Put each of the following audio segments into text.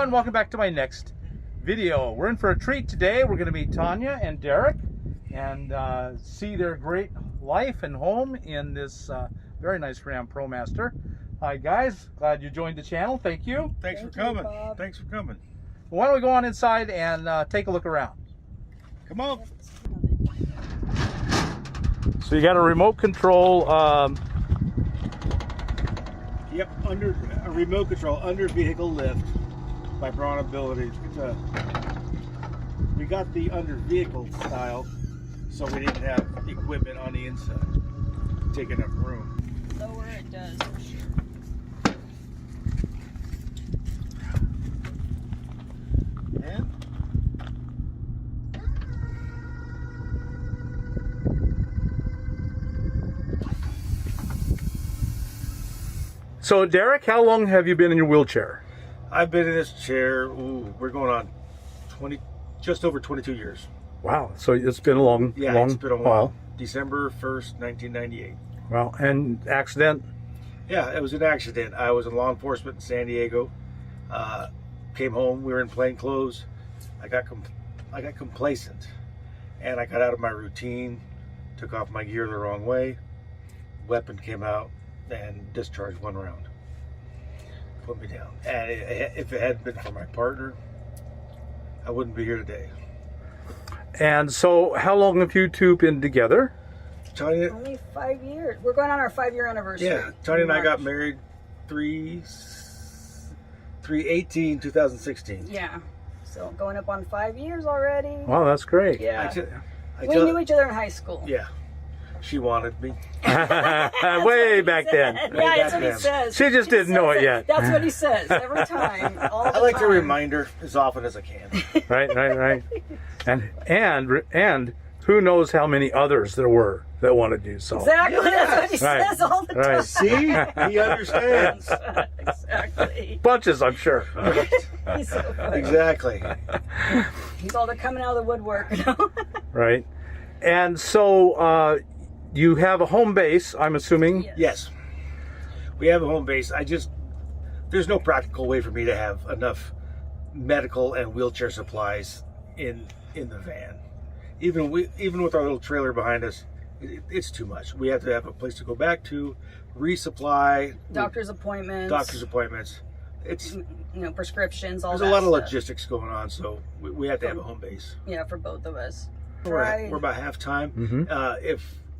everyone, welcome back to my next video. We're in for a treat today. We're going to meet Tanya and Derek and see their great life and home in this very nice Ram Pro Master. Hi guys, glad you joined the channel. Thank you. Thanks for coming. Thanks for coming. Why don't we go on inside and take a look around? Come on. So you got a remote control. Yep, under a remote control, under vehicle lift by Braun Ability. We got the under vehicle style, so we didn't have equipment on the inside, taking up room. Lower it does for sure. And So Derek, how long have you been in your wheelchair? I've been in this chair, we're going on just over 22 years. Wow, so it's been a long, Yeah, long it's been a while. December 1st, 1998. Wow, and accident? Yeah, it was an accident. I was in law enforcement in San Diego. Came home, we were in plain clothes. I got complacent, and I got out of my routine, took off my gear the wrong way. Weapon came out and discharged one round. Put me down. And if it hadn't been for my partner, I wouldn't be here today. And so how long have you two been together? Tanya, Only 5 years. We're going on our 5-year anniversary. yeah, Tanya and I got married 3/18/2016. Yeah. So going up on 5 years already. Wow, that's great. Yeah. I We knew each other in high school. Yeah, she wanted me. Way back then. Yeah, that's what he says. She just didn't know it yet. That's what he says every time. All the I like time. to remind her as often as I can. Right. And who knows how many others there were that wanted you. So Exactly. That's what he Right. says all the time. Right. See, he understands. Exactly. bunches, I'm sure. He's so funny. Exactly. He's all coming out of the woodwork. Right. And so you have a home base, I'm assuming. Yes. Yes, we have a home base. There's no practical way for me to have enough medical and wheelchair supplies in the van. Even with our little trailer behind us, it's too much. We have to have a place to go back to, resupply, Doctor's appointments. It's Prescriptions. All there's that a lot of stuff. logistics going on, so we have to have a home base. Yeah, for both of us. We're about half time. Mhm.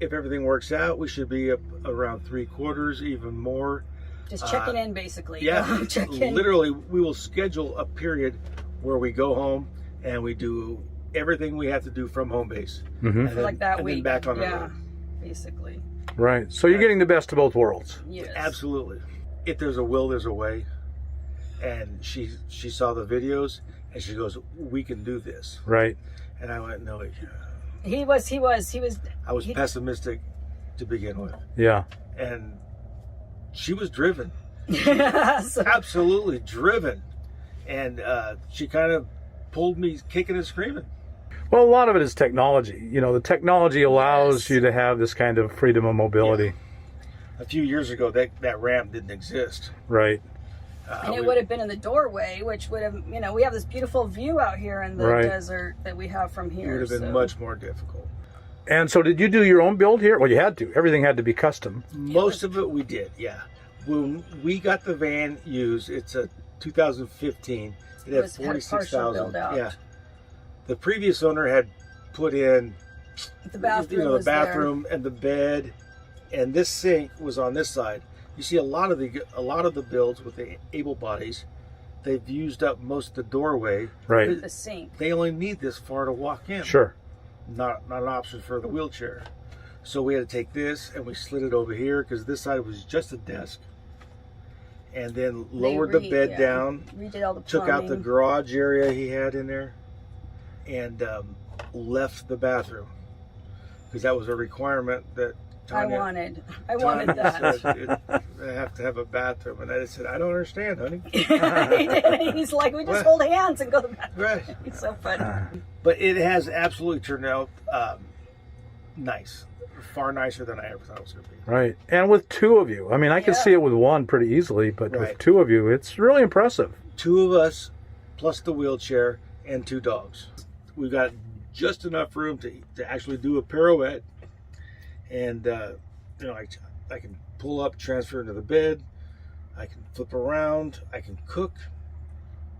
If everything works out, we should be up around 3/4, even more. Just checking in, basically. Yeah, Check in. literally, we will schedule a period where we go home and we do everything we have to do from home base. Mhm. And then, Like that and week. then back on the Yeah, road. basically. Right. So you're getting the best of both worlds. Yes. Absolutely. If there's a will, there's a way. And she saw the videos and she goes, "We can do this." Right. And I went, "No." He was. I was pessimistic to begin with, Yeah. and she was driven. So- Absolutely driven, and she kind of pulled me kicking and screaming. Well, a lot of it is technology. You know, the technology allows Yes. you to have this kind of freedom of mobility. A few years ago, that ramp didn't exist. Right. and it would have been in the doorway, which would have, we have this beautiful view out here in the Right. desert that we have from It here. would have been so- much more difficult. And so did you do your own build here? Well, you had to. Everything had to be custom. Most of it we did, yeah. When we got the van used, it's a 2015. It had was- had a 46,000. partial build out. Yeah. The previous owner had put in The bathroom the was bathroom and the bed, and this sink was on this side. You see a lot of the builds with the able bodies, they've used up most of the doorway. Right. there. The sink. They only need this far to walk in. Sure. Not an option for the wheelchair. So we had to take this and we slid it over here because this side was just a desk. And then lowered the bed down, Redid all the took out the plumbing. garage area he had in there, and left the bathroom because that was a requirement that Tanya, I wanted that. said, I have to have a bathroom, and I said, I don't understand, honey. He did. He's like, we just hold hands and go to the bathroom. Right. He's so funny. But it has absolutely turned out nice, far nicer than I ever thought it was going to be. Right. And with two of you. I mean, I can Yeah. see it with one pretty easily, but Right. with two of you, it's really impressive. Two of us plus the wheelchair and 2 dogs. We've got just enough room to actually do a pirouette, and you know, I can pull up, transfer into the bed, I can flip around, I can cook.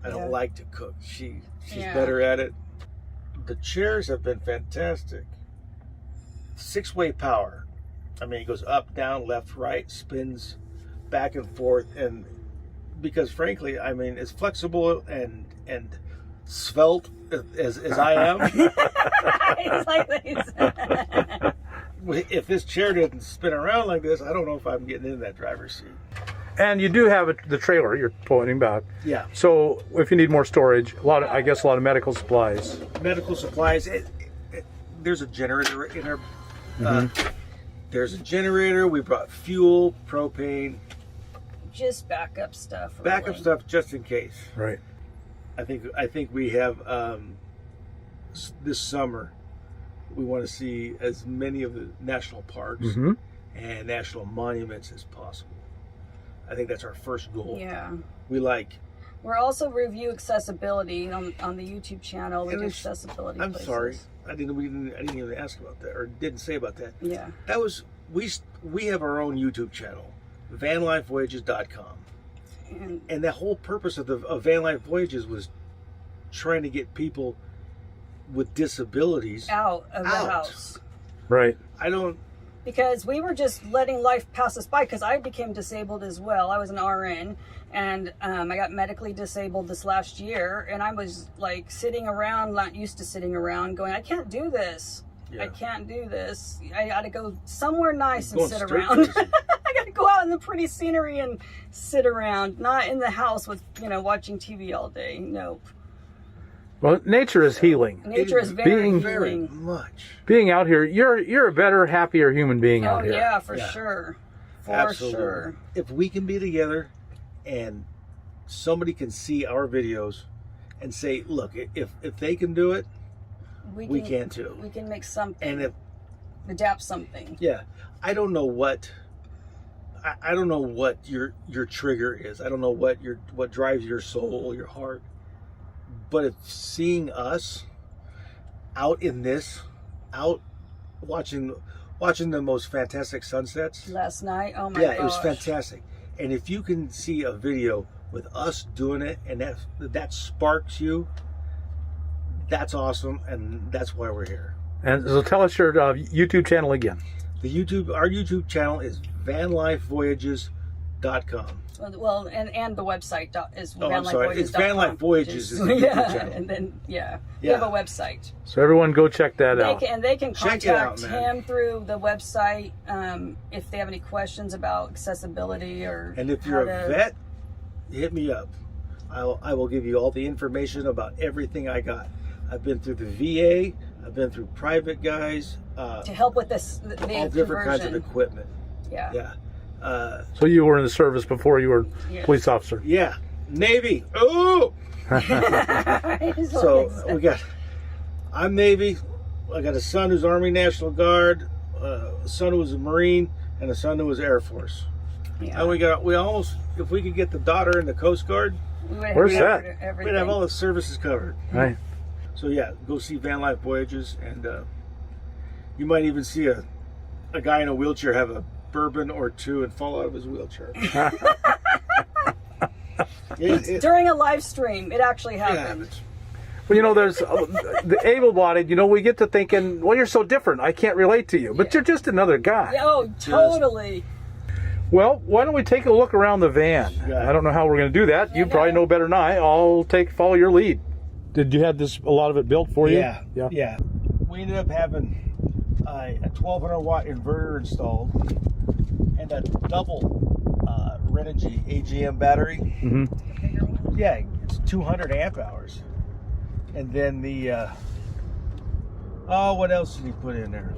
I don't like to cook. She's better at it. The chairs have been fantastic. 6-way power. I mean, it goes up, down, left, right, spins back and forth, and because frankly, I mean, it's flexible and svelte as I am. It's like this. If this chair didn't spin around like this, I don't know if I'm getting in that driver's seat. And you do have the trailer you're pointing back. Yeah. So if you need more storage, I guess a lot of medical supplies. Medical supplies. There's a generator in our. There's a generator. We brought fuel, propane. Just backup stuff. Really. Backup stuff just in case. Right. I think we have this summer. We want to see as many of the national parks and national monuments as possible. I think that's our first goal. Yeah. We're also review accessibility on the YouTube channel. We do accessibility. I'm places. sorry, I didn't even ask about that, or didn't say about that. Yeah. That was we have our own YouTube channel, vanlifevoyages.com, and the whole purpose of Van Life Voyages was trying to get people with disabilities out of the house. Right. Because we were just letting life pass us by, because I became disabled as well. I was an RN, and I got medically disabled this last year, and I was like sitting around, not used to sitting around, going, I can't do this. I can't do this. I got to go somewhere nice and sit around. I got to go out in the pretty scenery and sit around, not in the house with, watching TV all day. Nope. Well, nature is healing. Nature is very healing. Much. Being out here, you're a better, happier human being out here. Oh yeah, for sure. For sure. If we can be together and somebody can see our videos and say, look, if they can do it, we can too. We can make something. And adapt something. Yeah. I don't know what your trigger is. I don't know what drives your soul, your heart. But if seeing us out watching the most fantastic sunsets last night, oh my gosh. Yeah, it was fantastic. And if you can see a video with us doing it and that sparks you, that's awesome, and that's why we're here. And so tell us your YouTube channel again. Our YouTube channel is vanlifevoyages.com. Well, and the website is I'm sorry. It's Van Life Voyages is the YouTube channel. And then we have a website. So everyone go check that out. They can contact him through the website if they have any questions about accessibility or. And if you're a vet, hit me up. I will give you all the information about everything I got. I've been through the VA. I've been through private guys. To help with this, all different kinds of equipment. Yeah. Yeah. So you were in the service before you were a police officer? Yeah. Navy. Oh! So I'm Navy. I got a son who's Army National Guard, a son who was a Marine, and a son who was Air Force. Yeah. And we almost, if we could get the daughter in the Coast Guard, where's that? We'd have all the services covered. Right. So yeah, go see Van Life Voyages, and you might even see a guy in a wheelchair have a bourbon or two and fall out of his wheelchair. During a live stream, it actually happened. Well, there's the able-bodied, we get to thinking, well, you're so different, I can't relate to you. But you're just another guy. Oh, totally. Well, why don't we take a look around the van? I don't know how we're going to do that. You probably know better than I. I'll follow your lead. Did you have a lot of it built for you? Yeah. We ended up having a 1200 watt inverter installed and a double Renogy AGM battery. Mm-hmm. Yeah, it's 200 amp hours. And then what else did he put in there?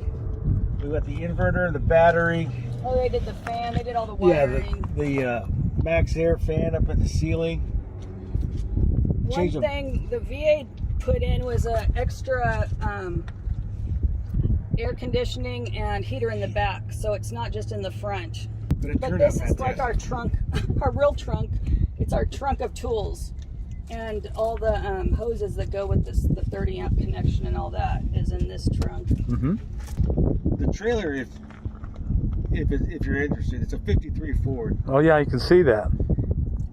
We got the inverter and the battery. Oh, they did the fan. They did all the wiring. Yeah, the Max Air fan up at the ceiling. One thing the VA put in was an extra air conditioning and heater in the back, so it's not just in the front. But this is like our trunk, our real trunk. It's our trunk of tools. And all the hoses that go with this, the 30 amp connection and all that is in this trunk. Mm-hmm. The trailer, if you're interested, it's a 53 Ford. Oh yeah, you can see that.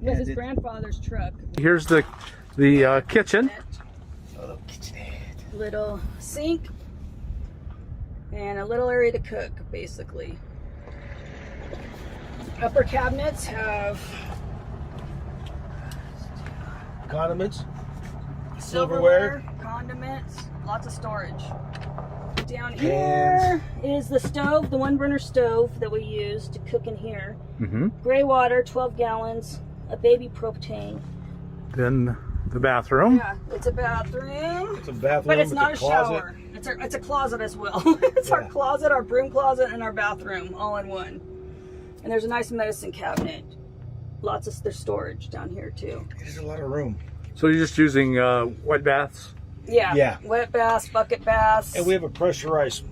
It was his grandfather's truck. Here's the kitchen. A little kitchenette. Little sink and a little area to cook, basically. Upper cabinets have Condiments. silverware, condiments, lots of storage. Down here is the stove, the 1-burner stove that we use to cook in here. Mm-hmm. Gray water, 12 gallons, a baby propane. Then the bathroom. Yeah, it's a bathroom. It's a bathroom. But it's not a closet. shower. It's a closet as well. It's our closet, our broom closet, and our bathroom all in one. And there's a nice medicine cabinet. There's storage down here too. There's a lot of room. So you're just using wet baths? Yeah. Yeah. Wet baths, bucket baths. And we have a pressurized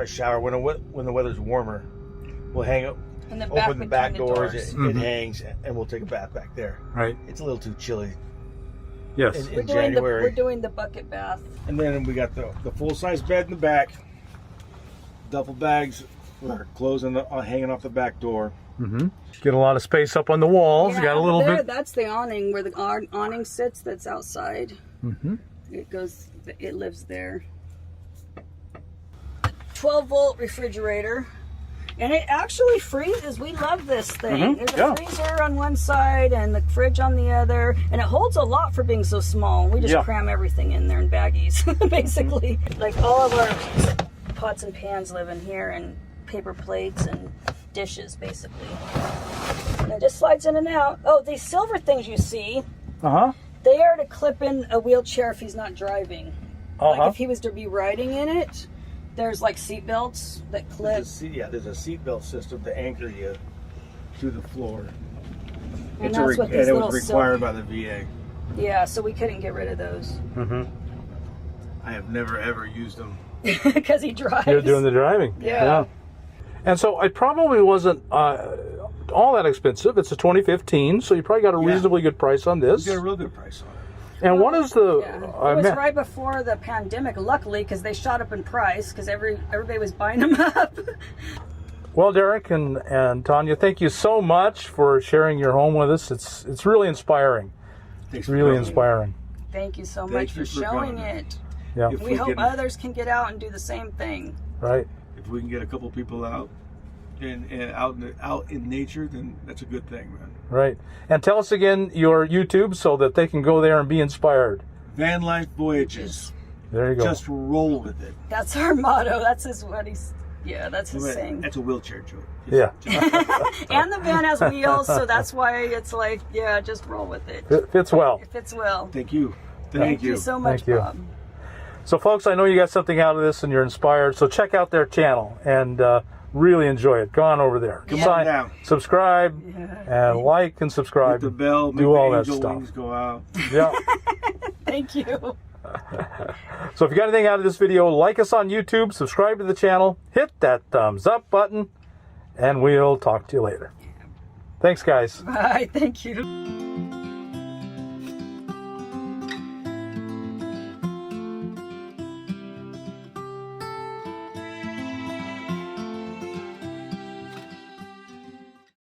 shower when the weather's warmer. We'll hang up, in the open the back doors. It Mhm. hangs, and we'll take a bath back there. Right. It's a little too chilly Yes. in January. We're doing the bucket bath. And then we got the full size bed in the back, duffel bags with our clothes hanging off the back door. Mm-hmm. Get a lot of space up on the walls. You got a little there, bit. That's the awning where the awning sits. That's outside. Mm-hmm. It lives there. 12-volt refrigerator. And it actually freezes. We love this thing. Mhm, There's yeah. a freezer on one side and the fridge on the other. And it holds a lot for being so small. We just cram everything in there in baggies, basically. Like all of our pots and pans live in here, and paper plates and dishes, basically. And it just slides in and out. Oh, these silver things you see, Uh-huh. they are to clip in a wheelchair if he's not driving. Uh-huh. Like if he was to be riding in it, there's like seat belts that clip. There's a seat belt system to anchor you to the floor. And that's what these it little was required by the VA. Yeah, so we couldn't get rid of those. Mm-hmm. I have never ever used them. Because he drives. You're doing the driving. Yeah. And so it probably wasn't all that expensive. It's a 2015, so you probably got a reasonably good price on this. You got a real good price on it. And what is the... It was right before the pandemic, luckily, because they shot up in price because everybody was buying them up. Well, Derek and Tanya, thank you so much for sharing your home with us. It's really inspiring. It's really inspiring. Thank you so much for showing it. Yeah. We hope others can get out and do the same thing. Right. If we can get a couple people out and out in nature, then that's a good thing, man. Right. And tell us again your YouTube so that they can go there and be inspired. Van Life Voyages. There you go. Just roll with it. That's our motto. That's his saying. That's a wheelchair joke. Yeah. And the van has wheels, so that's why it's like, just roll with it. It fits well. It fits well. Thank you. Thank you so much, Thank you. Bob. So, folks, I know you got something out of this and you're inspired. So check out their channel and really enjoy it. Go on over there. Come on down. Subscribe and like and subscribe. Hit the bell. Do all that angel stuff. wings go out. Yeah. Thank you. So if you got anything out of this video, like us on YouTube, subscribe to the channel, hit that thumbs up button, and we'll talk to you later. Thanks, guys. Bye. Thank you.